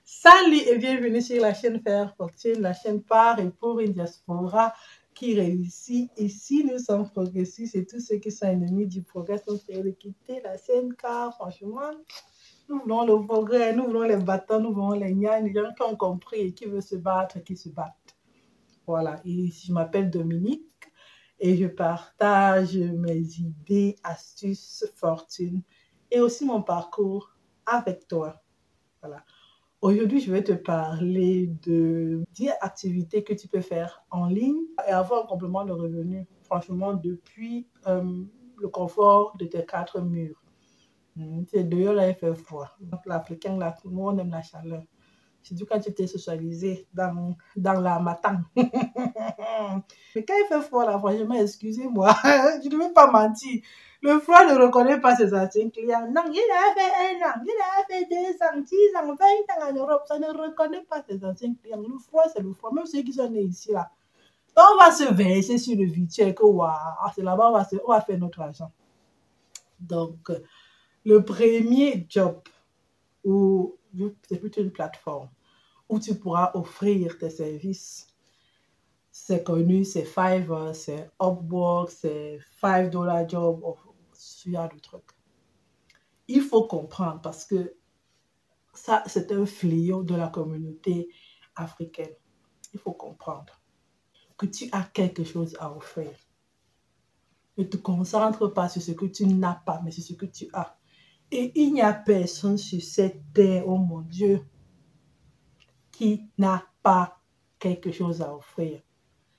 Salut et bienvenue sur la chaîne Faire Fortune, la chaîne par et pour une diaspora qui réussit. Ici, nous sommes progressistes et tous ceux qui sont ennemis du progrès sont fiers de quitter la chaîne car franchement, nous voulons le progrès, nous voulons les battants, nous voulons les gens qui ont compris et qui veulent se battre, qui se battent. Voilà, et je m'appelle Dominique et je partage mes idées, astuces, fortune et aussi mon parcours avec toi. Voilà. Aujourd'hui, je vais te parler de 10 activités que tu peux faire en ligne et avoir un complément de revenu, franchement, depuis le confort de tes 4 murs. C'est dehors, là, il fait froid. Donc, l'Africain, là, nous, on aime la chaleur. Surtout quand tu t'es socialisé dans la matin. Mais quand il fait froid, là, franchement, excusez-moi, je ne veux pas mentir. Le froid ne reconnaît pas ses anciens clients. Non, il a fait 1 an, il a fait 2 ans, 6 ans, 20 ans en Europe. Ça ne reconnaît pas ses anciens clients. Le froid, c'est le froid. Même ceux qui sont nés ici, là. Donc, on va se verser sur le virtuel que, waouh, c'est là-bas, on va faire notre argent. Donc, le premier job, c'est plutôt une plateforme où tu pourras offrir tes services. C'est connu, c'est Fiverr, c'est Upwork, c'est $5 job, ce genre de trucs. Il faut comprendre parce que ça, c'est un fléau de la communauté africaine. Il faut comprendre que tu as quelque chose à offrir. Ne te concentre pas sur ce que tu n'as pas, mais sur ce que tu as. Et il n'y a personne sur cette terre, oh mon Dieu, qui n'a pas quelque chose à offrir.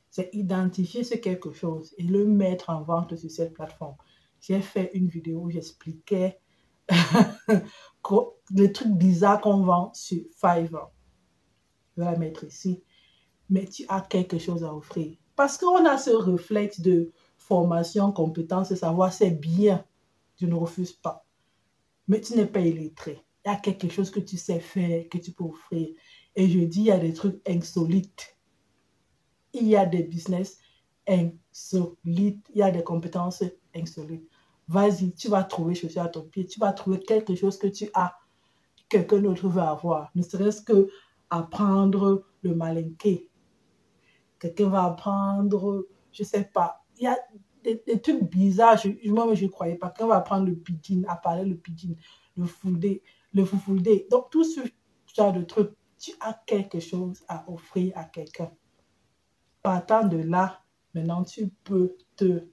C'est identifier ce quelque chose et le mettre en vente sur cette plateforme. J'ai fait une vidéo où j'expliquais les trucs bizarres qu'on vend sur Fiverr. Je vais la mettre ici. Mais tu as quelque chose à offrir. Parce qu'on a ce réflexe de formation, compétence, savoir, c'est bien. Je ne refuse pas. Mais tu n'es pas illettré. Il y a quelque chose que tu sais faire, que tu peux offrir. Et je dis, il y a des trucs insolites. Il y a des business insolites, il y a des compétences insolites. Vas-y, tu vas trouver chaussure à ton pied, tu vas trouver quelque chose que tu as, quelqu'un d'autre veut avoir. Ne serait-ce que apprendre le malinqué. Quelqu'un va apprendre, je ne sais pas, il y a des trucs bizarres, moi je ne croyais pas. Quelqu'un va apprendre le pidgin, à parler le pidgin, le foufoudé. Donc tout ce genre de trucs, tu as quelque chose à offrir à quelqu'un. Partant de là, maintenant, tu peux te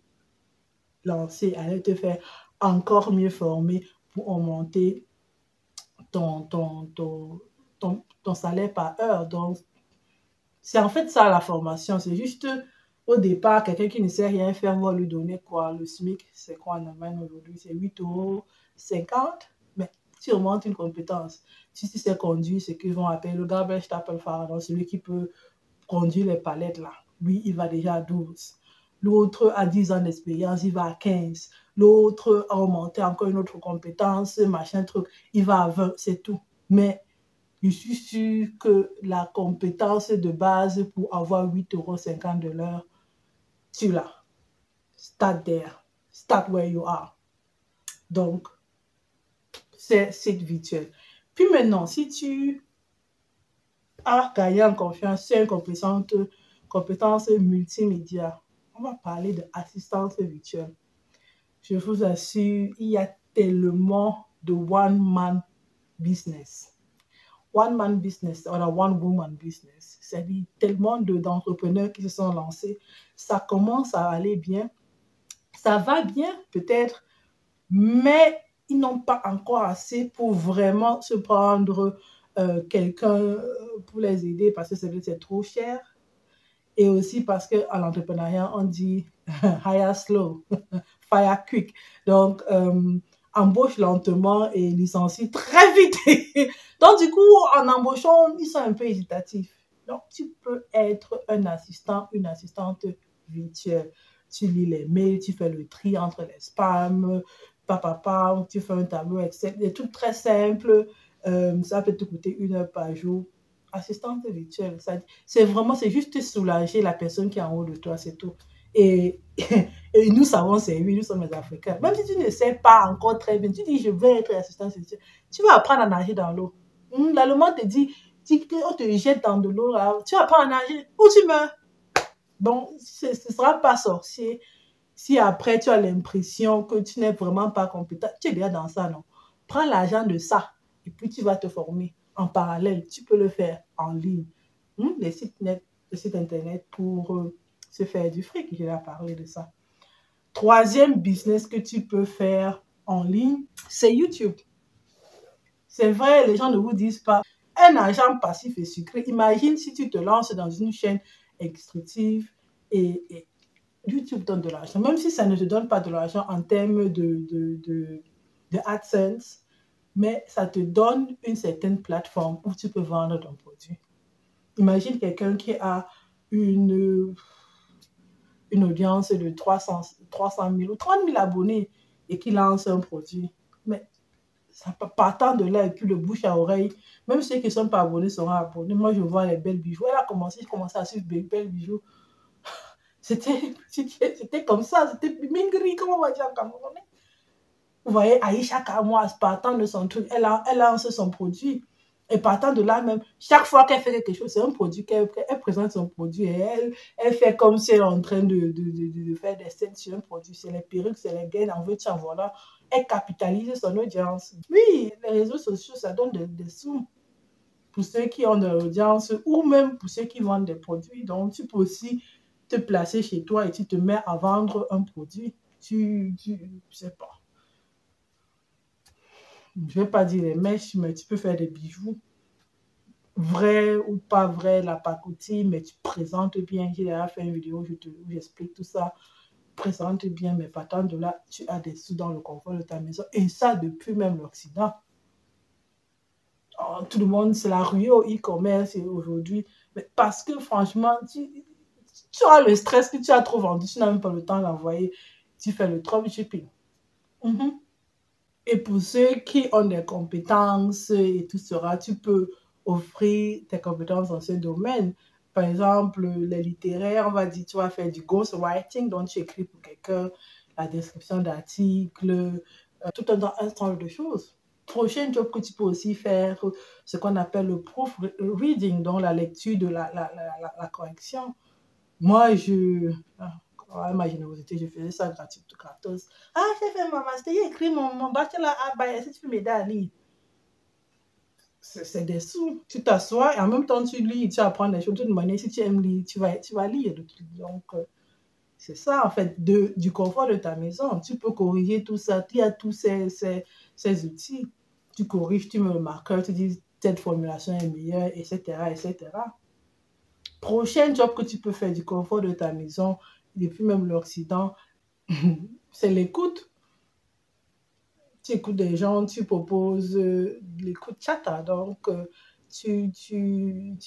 lancer, aller te faire encore mieux former pour augmenter ton salaire par heure. Donc, c'est en fait ça la formation. C'est juste au départ, quelqu'un qui ne sait rien faire, on va lui donner quoi? Le SMIC, c'est quoi en Allemagne aujourd'hui? C'est 8,50 €. Mais tu augmentes une compétence. Si tu sais conduire, ce qu'ils vont appeler le garbage Stapelfahrer, donc celui qui peut conduire les palettes là. Lui, il va déjà à 12. L'autre a 10 ans d'expérience, il va à 15. L'autre a augmenté encore une autre compétence, machin truc, il va à 20, c'est tout. Mais je suis sûre que la compétence de base pour avoir 8,50 € de l'heure, tu l'as. Start there. Start where you are. Donc, c'est virtuel. Puis maintenant, si tu as gagné en confiance, c'est une compétence multimédia. On va parler d'assistance virtuelle. Je vous assure, il y a tellement de one-man business. One-man business, ou one-woman business. C'est-à-dire tellement d'entrepreneurs qui se sont lancés. Ça commence à aller bien. Ça va bien, peut-être, mais ils n'ont pas encore assez pour vraiment se prendre quelqu'un pour les aider parce que c'est trop cher. Et aussi parce qu'à l'entrepreneuriat, on dit hire slow, fire quick. Donc, embauche lentement et licencie très vite. Donc, du coup, en embauchant, ils sont un peu hésitatifs. Donc, tu peux être un assistant, une assistante virtuelle. Tu lis les mails, tu fais le tri entre les spams, tu fais un tableau Excel, des trucs très simples. Ça peut te coûter 1 heure par jour. Assistante virtuelle, c'est juste soulager la personne qui est en haut de toi, c'est tout. Et nous savons servir, nous sommes les Africains. Même si tu ne sais pas encore très bien, tu dis je vais être assistante virtuelle, tu vas apprendre à nager dans l'eau. Là, le monde te dit on te jette dans de l'eau, là, tu vas pas en nager ou tu meurs. Bon, ce ne sera pas sorcier si après tu as l'impression que tu n'es vraiment pas compétent. Tu es déjà dans ça, non? Prends l'argent de ça et puis tu vas te former en parallèle. Tu peux le faire en ligne. Les sites internet pour se faire du fric, je vais parler de ça. Troisième business que tu peux faire en ligne, c'est YouTube. C'est vrai, les gens ne vous disent pas. Un argent passif et sucré. Imagine si tu te lances dans une chaîne instructive et YouTube donne de l'argent. Même si ça ne te donne pas de l'argent en termes de AdSense, mais ça te donne une certaine plateforme où tu peux vendre ton produit. Imagine quelqu'un qui a une audience de 300 000 ou 30 000 abonnés et qui lance un produit. Mais partant de là, et puis le bouche à oreille, même ceux qui ne sont pas abonnés seront abonnés. Moi, je vois les belles bijoux. Elle a commencé, je commençais à suivre les belles bijoux. C'était comme ça, c'était mingri, comment on va dire en camerounais. Vous voyez, Aïcha Kamoise, partant de son truc, elle lance son produit. Et partant de là même, chaque fois qu'elle fait quelque chose, c'est un produit qu'elle présente son produit et elle fait comme si elle est en train de faire des scènes sur un produit. C'est les perruques, c'est les gaines, en veux en voilà. Elle capitalise son audience. Oui, les réseaux sociaux, ça donne des sous pour ceux qui ont de l'audience ou même pour ceux qui vendent des produits. Donc, tu peux aussi te placer chez toi et tu te mets à vendre un produit. Je sais pas. Je vais pas dire les mèches, mais tu peux faire des bijoux. Vrai ou pas vrai, la pacotille, mais tu présentes bien. J'ai déjà fait une vidéo où j'explique tout ça. Présente bien, mais partant de là, tu as des sous dans le confort de ta maison. Et ça, depuis même l'Occident. Oh, tout le monde, c'est la ruée au e-commerce aujourd'hui. Mais parce que franchement, tu as le stress que tu as trop vendu, tu n'as même pas le temps d'envoyer. Tu fais le dropshipping. Et pour ceux qui ont des compétences et tout cela, tu peux offrir tes compétences dans ce domaine. Par exemple, les littéraires, on va dire, tu vas faire du ghostwriting, donc tu écris pour quelqu'un la description d'articles, tout un ensemble de choses. Prochain job que tu peux aussi faire, ce qu'on appelle le proofreading, donc la lecture de la correction. Moi, ma générosité, je faisais ça gratuitement, gratos. Ah, j'ai fait ma master, j'ai écrit mon bachelor à Bayer, si tu peux m'aider à lire. C'est des sous. Tu t'assois et en même temps, tu lis, tu apprends des choses. De toute manière, si tu aimes lire, tu vas lire. Donc, c'est ça, en fait, du confort de ta maison. Tu peux corriger tout ça. Tu as tous ces outils. Tu corriges, tu mets le marqueur, tu dis cette formulation est meilleure, etc., etc. Prochain job que tu peux faire du confort de ta maison, depuis même l'Occident, c'est l'écoute. Tu écoutes des gens, tu proposes l'écoute chata. Donc, tu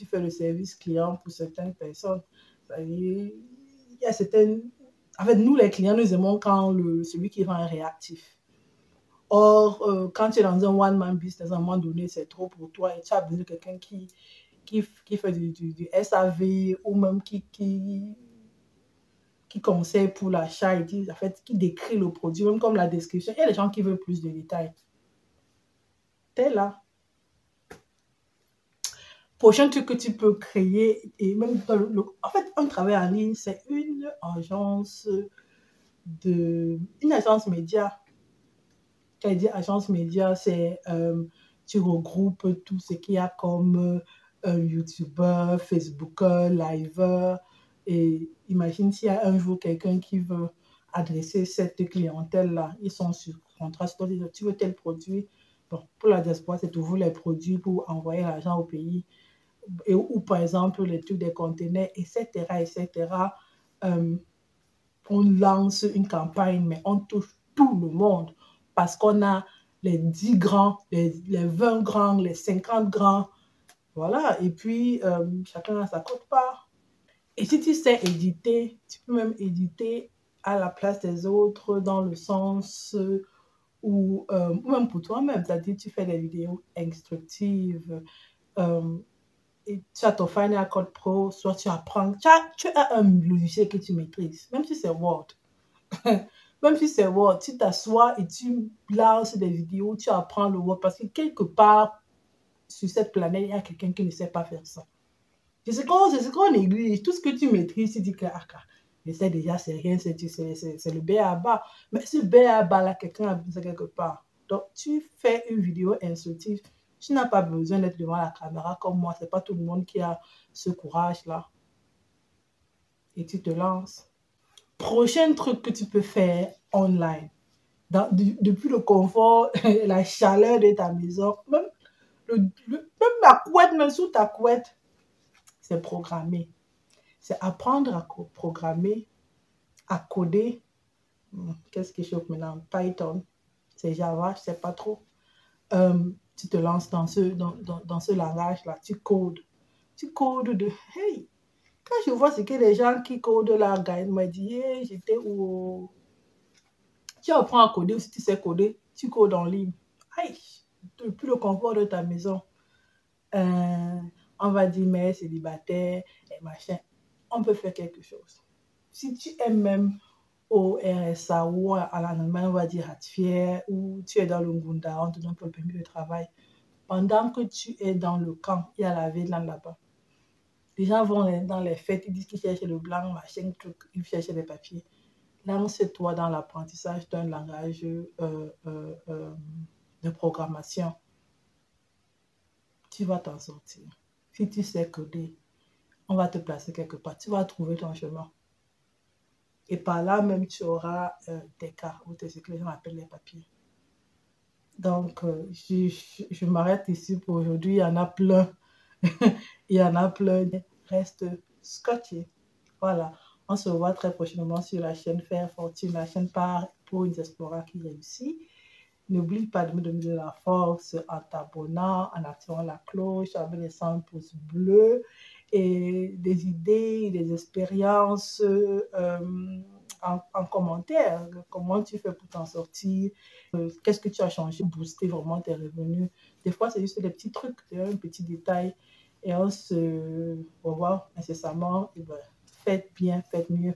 fais le service client pour certaines personnes. Il y a certaines... En fait, nous, les clients, nous aimons quand celui qui vend est réactif. Or, quand tu es dans un one-man business, à un moment donné, c'est trop pour toi et tu as besoin de quelqu'un qui fait du SAV ou même qui conseille pour l'achat et en fait, qui décrit le produit, même comme la description. Il y a des gens qui veulent plus de détails. T'es là. Prochain truc que tu peux créer, et même en fait, un travail en ligne, c'est une agence média. Quand je dis agence média, c'est tu regroupes tout ce qu'il y a comme YouTuber, Facebooker, Liveur. Et imagine s'il y a un jour quelqu'un qui veut adresser cette clientèle-là. Ils sont sur contrat, tu veux tel produit. Bon, pour la diaspora, c'est toujours les produits pour envoyer l'argent au pays. Ou par exemple, les trucs des conteneurs, etc., etc. On lance une campagne, mais on touche tout le monde parce qu'on a les 10 grands, les 20 grands, les 50 grands. Voilà, et puis chacun a sa quote-part. Et si tu sais éditer, tu peux même éditer à la place des autres dans le sens où, même pour toi-même, c'est-à-dire tu fais des vidéos instructives, et tu as ton Final Cut Pro, soit tu apprends, tu as un logiciel que tu maîtrises, même si c'est Word. Même si c'est Word, tu t'assois et tu lances des vidéos, tu apprends le Word parce que quelque part, sur cette planète, il y a quelqu'un qui ne sait pas faire ça. C'est ce qu'on néglige. Tout ce que tu maîtrises, tu dis que mais ça déjà, c'est rien, c'est le b.a.-ba. Mais ce b.a.-ba là, quelqu'un a besoin quelque part. Donc, tu fais une vidéo instructive. Tu n'as pas besoin d'être devant la caméra comme moi. C'est pas tout le monde qui a ce courage-là. Et tu te lances. Prochain truc que tu peux faire online. Depuis le confort, la chaleur de ta maison, même la couette, même sous ta couette, c'est programmer. C'est apprendre à programmer, à coder. Qu'est-ce que je fais maintenant? Python, c'est Java, je ne sais pas trop. Tu te lances dans ce langage-là, tu codes. Tu codes de... Hey! Quand je vois ce que les gens qui codent là, ils m'ont dit, hey, j'étais où? Tu apprends à coder, ou si tu sais coder, tu codes en ligne. Aïe! Depuis le confort de ta maison. On va dire mère célibataire et machin. On peut faire quelque chose. Si tu es même au RSA ou à l'Allemagne, on va dire Hatfier, ou tu es dans le Ngunda, on te donne le permis de travail. Pendant que tu es dans le camp, il y a la ville là-bas. Les gens vont dans les fêtes, ils disent qu'ils cherchent le blanc, machin, truc, ils cherchent les papiers. Lance-toi dans l'apprentissage d'un langage de programmation. Tu vas t'en sortir. Si tu sais coder, on va te placer quelque part. Tu vas trouver ton chemin. Et par là même, tu auras des cas ou ce que les gens appellent les papiers. Donc, je m'arrête ici pour aujourd'hui. Il y en a plein. Il y en a plein. Reste scotché. Voilà. On se revoit très prochainement sur la chaîne Faire Fortune, la chaîne pour une diaspora qui réussit. N'oublie pas de me donner de la force en t'abonnant, en activant la cloche, avec les 100 pouces bleus et des idées, des expériences en commentaire. Comment tu fais pour t'en sortir? Qu'est-ce que tu as changé pour booster vraiment tes revenus? Des fois, c'est juste des petits trucs, un petit détail. Et on se revoit incessamment. Et ben, faites bien, faites mieux.